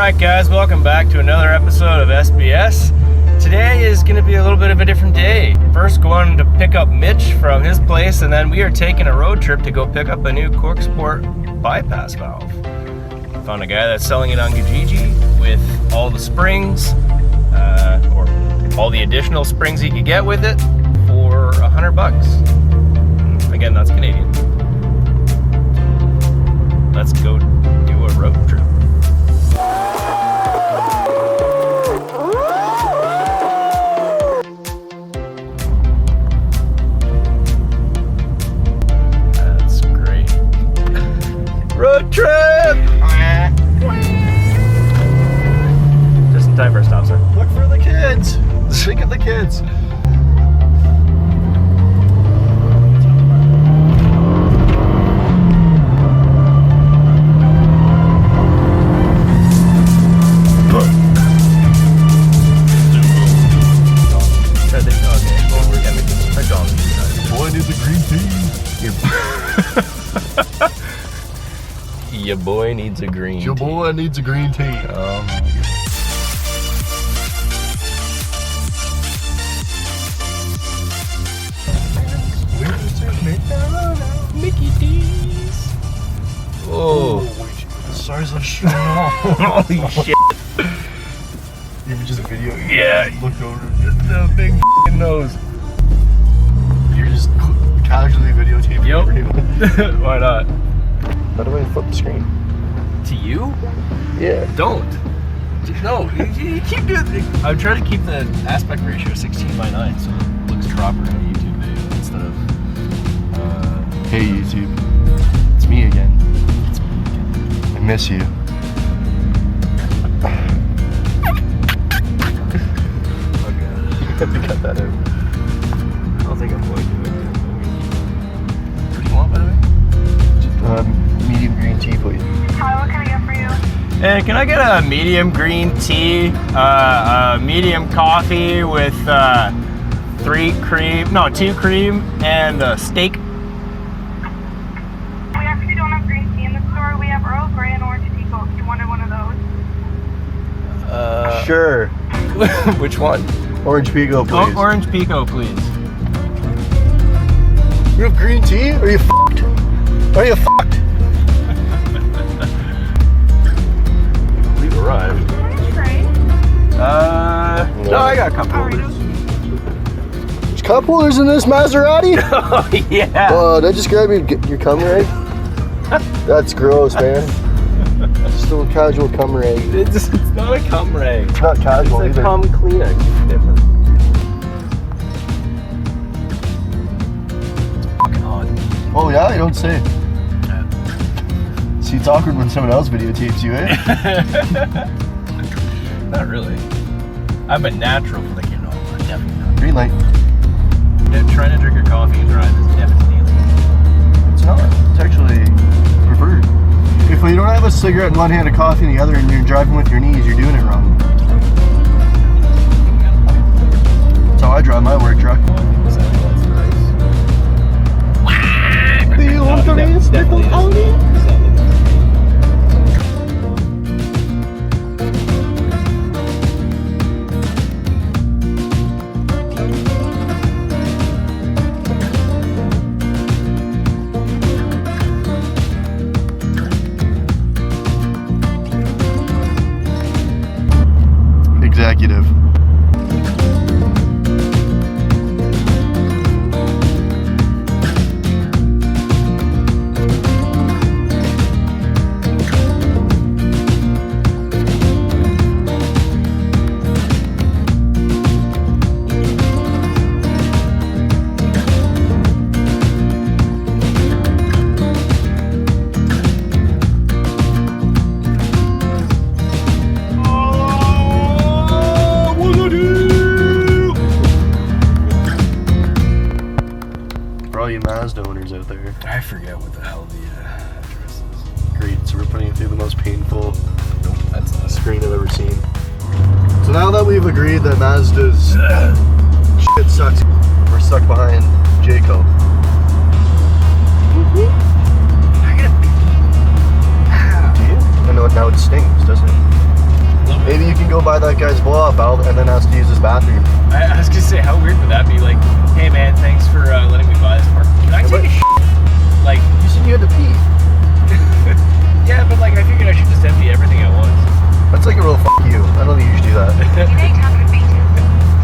Alright guys, welcome back to another episode of SBS. Today is going to be a little bit of a different day. First going to pick up Mitch from his place, and then we are taking a road trip to go pick up a new Corksport bypass valve. Found a guy that's selling it on Kijiji with all the springs, or all the additional springs he could get with it for $100. Again, that's Canadian. Let's go do a road trip. That's great. Road trip! Just in time for a stop sign. Look for the kids! Think of the kids! Your boy needs a green tea. Your boy needs a green tea. Oh my God. Mickey D's. Oh. The size of shit. Holy shit. Even just a video. Yeah. Looked over. The big nose. You're just casually videotaping everyone. Why not? How do I flip the screen? To you? Yeah. Don't. No, you keep doing it. I'm trying to keep the aspect ratio 16:9 so it looks proper in a YouTube video instead of. Hey YouTube. It's me again. I miss you. Okay. Have to cut that out. I don't think I'm going to it. What do you want, by the way? Medium green tea, please. Hi, what can I get for you? Hey, can I get a medium green tea, a medium coffee with 2 cream, and a steak? We actually don't have green tea in the store. We have Earl Grey and Orange Pekoe. Do you want one of those? Sure. Which one? Orange Pekoe, please. Oh, Orange Pekoe, please. You have green tea? Are you fucked? Are you fucked? We've arrived. No, I got a cup holders. There's cup holders in this Maserati? Oh, yeah. Oh, did I just grab your cum rag? That's gross, man. It's still a casual cum rag. It's not a cum rag. It's not casual It's a either. cum Kleenex. It's different. It's fucking hot. Oh yeah, you don't say. See, it's awkward when someone else videotapes you, eh? Not really. I'm a natural for the kid. No, I'm definitely not. Green light. Yeah, trying to drink your coffee and drive is definitely illegal. It's not. It's actually preferred. If you don't have a cigarette in one hand, a coffee in the other, and you're driving with your knees, you're doing it wrong. That's how I drive my work truck. The old race, nickel Audi. Executive. Mazda owners out there. I forget what the hell the address is. Great, so we're putting it through the most painful Nope, that's not screen I've ever seen. So now that we've agreed that Mazda's shit sucks, we're stuck behind Jayco. Do you? I know now it stings, doesn't it? go buy that guy's blow-off valve and then has to use his bathroom. I was gonna say, how weird would that be? Like, hey man, thanks for letting me buy this part. Can I take a shit? Like, You said you had to pee. yeah, but like, I figured I should just empty everything at once. That's like a real f*** you. I don't think you should do that. In 800 meters,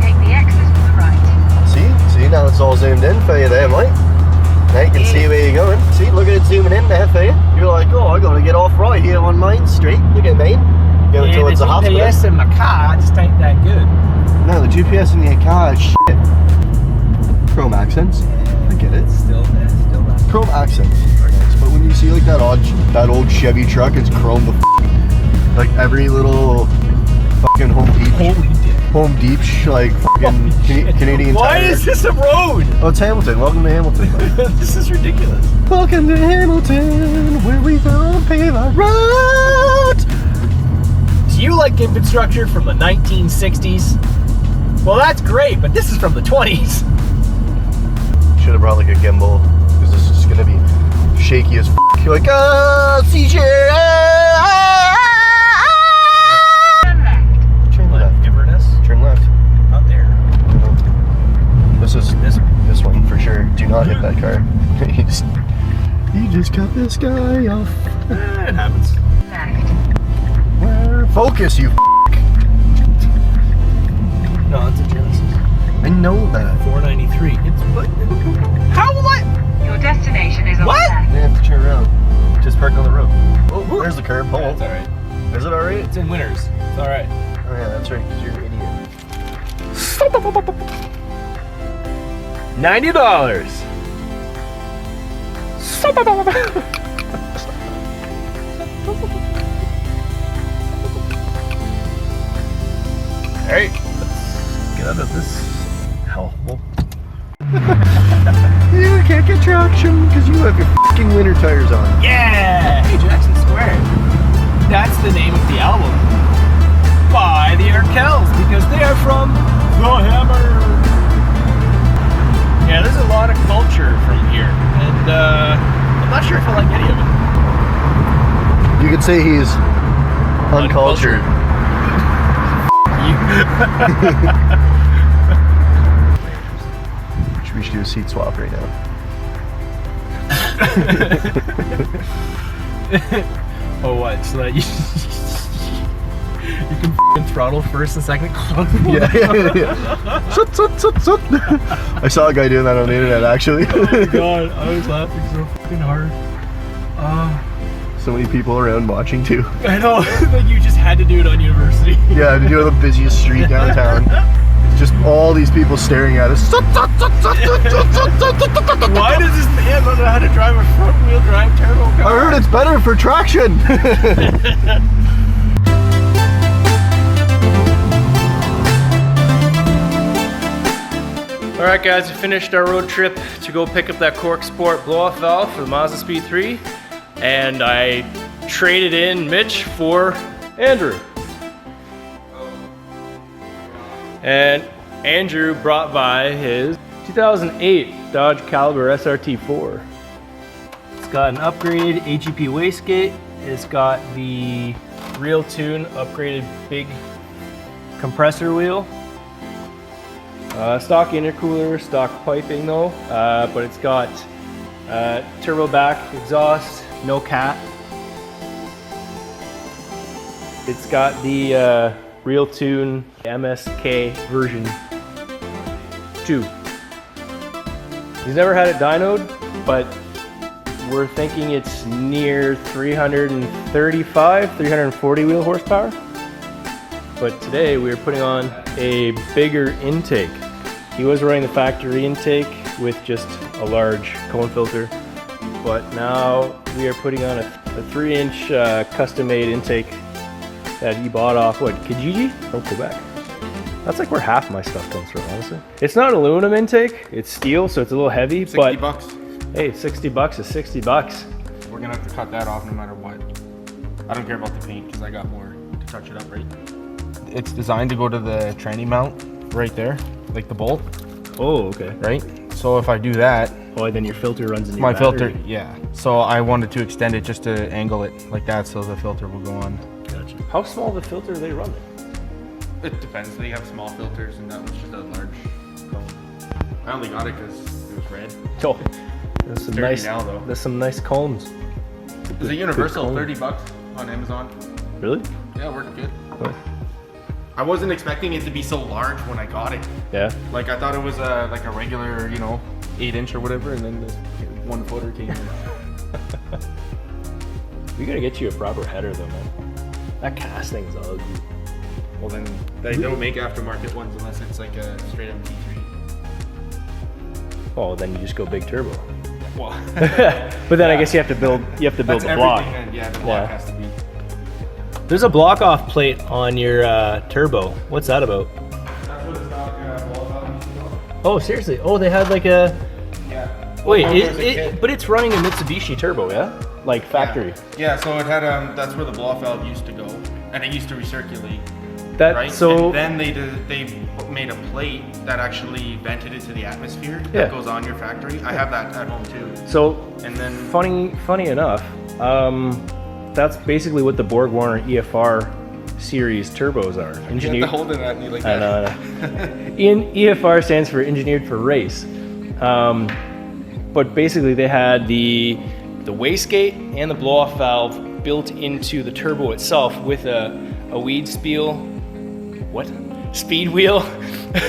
take the exit to the right. See, now it's all zoomed in for you there, mate. Now you can see where you're going. See, look at it zooming in there for you. You're like, oh, I gotta get off right here on Main Street. Look at me. Going towards the hospital. The GPS in my car just ain't that good. No, the GPS in your car is shit. Chrome accents. I get it. Still that. Chrome accents are nice, but when you see like that old Chevy truck, it's chrome the f***. Like every little fucking Home Deep, like fucking Canadian Why Tire. is this a road? Oh, it's Hamilton. Welcome to Hamilton. This is ridiculous. Welcome to Hamilton, where we don't pave our roads. Do you like infrastructure from the 1960s? Well, that's great, but this is from the 20s. Should have brought like a gimbal, because this is gonna be shaky as f***. You're like, CJ. Turn left. Turn left. Inverness? Turn left. Not there. This is this one for sure. Do not hit that car. you just cut this guy off. It happens. Left. Where? Focus, you f***. No, it's a Genesis. I know that. 493. It's what? How will I? Your destination is on What? the left. You have to turn around. Just park on the road. Oh, there's the curb. Yeah, it's alright. Is it alright? It's in Winters. It's alright. Oh yeah, that's right, because you're an idiot. $90. Alright, let's get out of this hellhole. You can't get traction because you have your fucking winter tires on. Yeah! Hey, Jackson Square. That's the name of the album. By the Urkels, because they are from The Hammer. Yeah, there's a lot of culture from here, and I'm not sure if I like any of it. You could say he's uncultured. We should do a seat swap right now. Oh, what? So that you can f***ing throttle first and second. Yeah. Sut. I saw a guy doing that on the internet actually. Oh my god, I was laughing so fucking hard. So many people around watching too. I know, like you just had to do it on University. Yeah, to do the busiest street downtown. Just all these people staring at us. Why does this man not know how to drive a front-wheel drive turbo car? I heard it's better for traction. Alright guys, we finished our road trip to go pick up that Corksport blow-off valve for the Mazda Speed 3. And I traded in Mitch for Andrew. And Andrew brought by his 2008 Dodge Caliber SRT4. It's got an upgraded HEP wastegate. It's got the Real Tune upgraded big compressor wheel. Stock intercooler, stock piping though, but it's got turbo back exhaust, no cat. It's got the Real Tune MSK version 2. He's never had it dynoed, but we're thinking it's near 335, 340 wheel horsepower. But today we are putting on a bigger intake. He was running the factory intake with just a large cone filter, but now we are putting on a 3-inch custom-made intake that he bought off, what, Kijiji? From Quebec. That's like where half my stuff comes from, honestly. It's not an aluminum intake, it's steel, so it's a little heavy, 60 bucks. Hey, 60 bucks is 60 bucks. We're gonna have to cut that off no matter what. I don't care about the paint because I got more to touch it up, right? It's designed to go to the tranny mount right there, like the bolt, Oh, okay. right? So if I do that, Oh, then your filter runs in your my battery. filter, yeah. So I wanted to extend it just to angle it like that so the filter will go on. Gotcha. How small of a filter are they running? It depends. They have small filters, and that was just a large cone. I only got it because it was red. Oh, there's some Dirty nice. now, though. There's some nice combs. It's a universal, cone. $30 on Amazon. Really? Yeah, it worked good. What? I wasn't expecting it to be so large when I got it. Yeah. Like I thought it was like a regular, 8-inch or whatever, and then this 1 footer came in. We gotta get you a proper header though, man. That casting's ugly. Well, then they don't make aftermarket ones unless it's like a straight MT3. Oh, then you just go big turbo. Well, But then I guess you have to build. You have to build that's the block. everything. Then, yeah, the block Yeah. has to be. There's a block off plate on your turbo. What's that about? That's what it's not. Wall valve. Oh, seriously? Oh, they had like a. Yeah. Wait, Well, there's a kit. but it's running a Mitsubishi turbo, yeah? Like factory. Yeah, so it had that's where the blow valve used to go, and it used to recirculate. That Right. so. And then they made a plate that actually vented it to the atmosphere. Yeah. That goes on your factory. I have that at home too. So And then funny enough, that's basically what the Borg Warner EFR series turbos are. you have Engineered. to hold it at me like I that. know. EFR stands for Engineered for Race. But basically, they had the wastegate and the blow-off valve built into the turbo itself with a weed spiel. What? Speed wheel?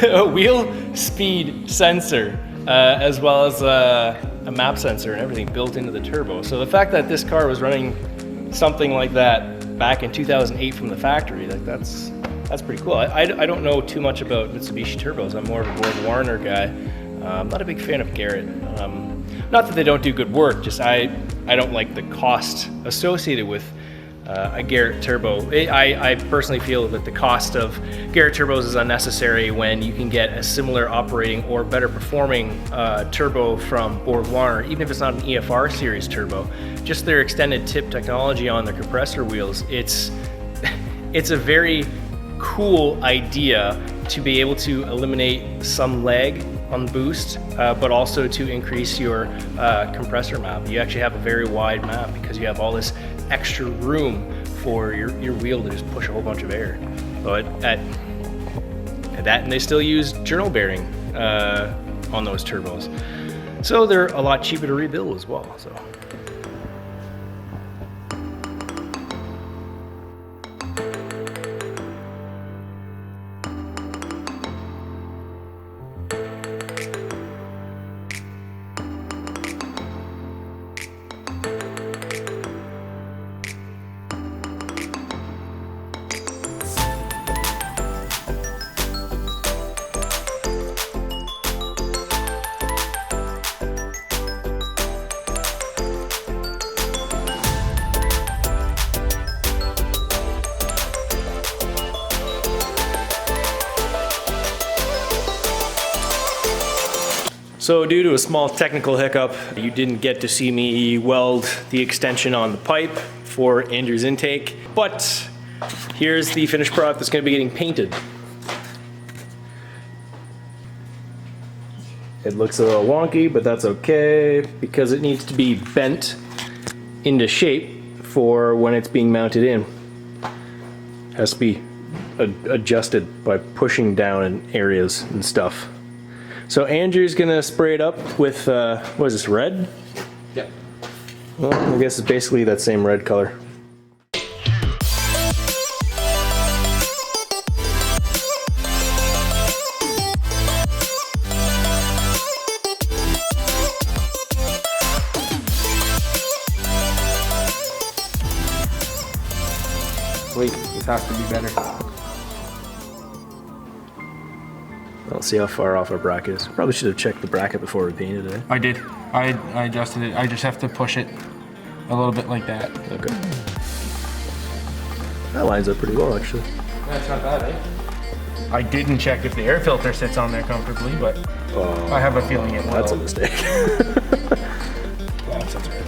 A wheel speed sensor, as well as a map sensor and everything built into the turbo. So the fact that this car was running something like that back in 2008 from the factory, that's pretty cool. I don't know too much about Mitsubishi turbos. I'm more of a Borg Warner guy. I'm not a big fan of Garrett. Not that they don't do good work, just I don't like the cost associated with a Garrett turbo. I personally feel that the cost of Garrett turbos is unnecessary when you can get a similar operating or better performing turbo from Borg Warner, even if it's not an EFR series turbo. Just their extended tip technology on the compressor wheels, it's a very cool idea to be able to eliminate some lag on boost, but also to increase your compressor map. You actually have a very wide map because you have all this extra room for your wheel to just push a whole bunch of air. But at that, and they still use journal bearing on those turbos. So they're a lot cheaper to rebuild as well. So. So due to a small technical hiccup, you didn't get to see me weld the extension on the pipe for Andrew's intake, but here's the finished product that's going to be getting painted. It looks a little wonky, but that's okay because it needs to be bent into shape for when it's being mounted in. It has to be adjusted by pushing down in areas and stuff. So Andrew's gonna spray it up with, what is this, red? Yeah. Well, I guess it's basically that same red color. Wait, this has to be better. Let's see how far off our bracket is. Probably should have checked the bracket before we painted it. I did. I adjusted it. I just have to push it a little bit like that. Okay. That lines up pretty well, actually. That's not bad, eh? I didn't check if the air filter sits on there comfortably, but I have a feeling it will. That's a mistake. Yeah, that sounds good.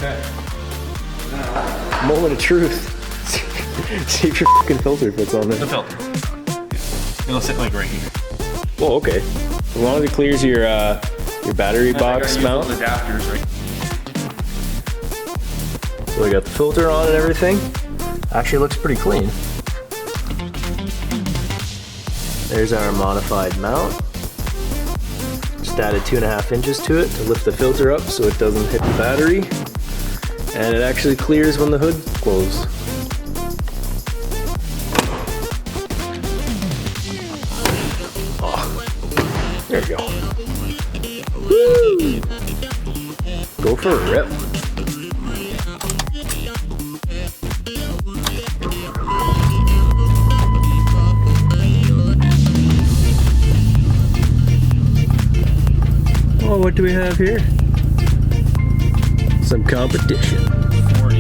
Okay. Moment of truth. See if your fucking filter fits on The there. filter. It'll sit like right here. Oh, okay. As long as it clears your battery box mount. Adapters, right? So we got the filter on and everything. Actually looks pretty clean. There's our modified mount. Just added 2.5 inches to it to lift the filter up so it doesn't hit the battery. And it actually clears when the hood closes. Oh, there we go. Woo! Go for a rip. Oh, what do we have here? Some competition. 40.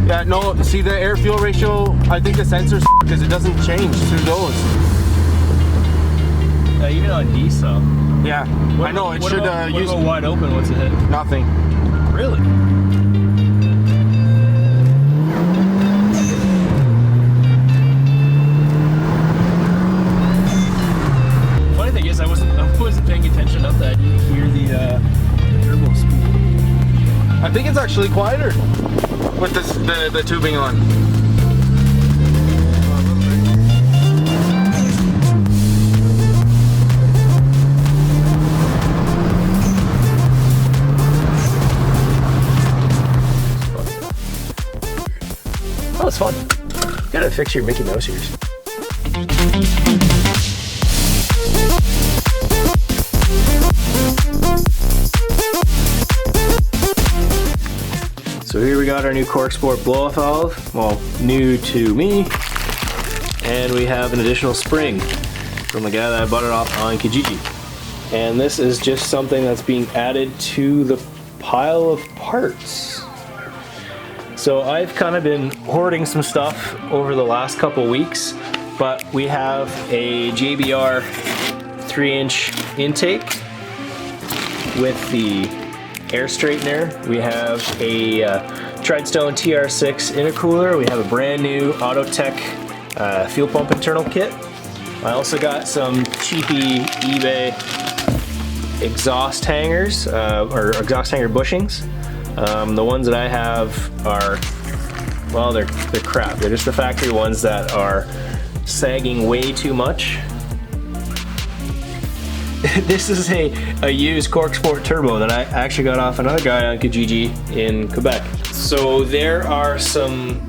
Yeah, no, see the air fuel ratio, I think the sensor's because it doesn't change through those. Even on diesel. Yeah, I know, it should use wide open, what's it hit? nothing. Really? Funny thing is, I wasn't paying attention up that. You hear the turbo speed. I think it's actually quieter with this, the tubing on. Oh, it's fun. You gotta fix your Mickey Mouse ears. So here we got our new Corksport blow-off valve. Well, new to me. And we have an additional spring from the guy that I bought it off on Kijiji. And this is just something that's being added to the pile of parts. So I've kind of been hoarding some stuff over the last couple weeks, but we have a JBR 3-inch intake with the air straightener. We have a Tridestone TR6 intercooler. We have a brand new Autotech fuel pump internal kit. I also got some cheapy eBay exhaust hangers, or exhaust hanger bushings. The ones that I have are, well, they're crap. They're just the factory ones that are sagging way too much. This is a used Corksport turbo that I actually got off another guy on Kijiji in Quebec. So there are some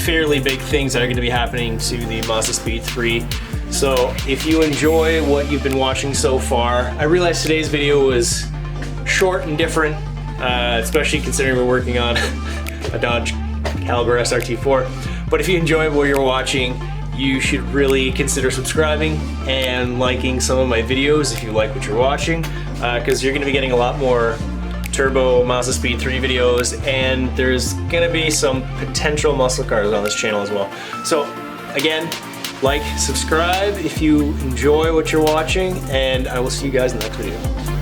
fairly big things that are going to be happening to the Mazda Speed 3. So if you enjoy what you've been watching so far, I realize today's video was short and different, especially considering we're working on a Dodge Caliber SRT4. But if you enjoy what you're watching, you should really consider subscribing and liking some of my videos if you like what you're watching, because you're going to be getting a lot more turbo Mazda Speed 3 videos, and there's going to be some potential muscle cars on this channel as well. So again, like, subscribe if you enjoy what you're watching, and I will see you guys in the next video.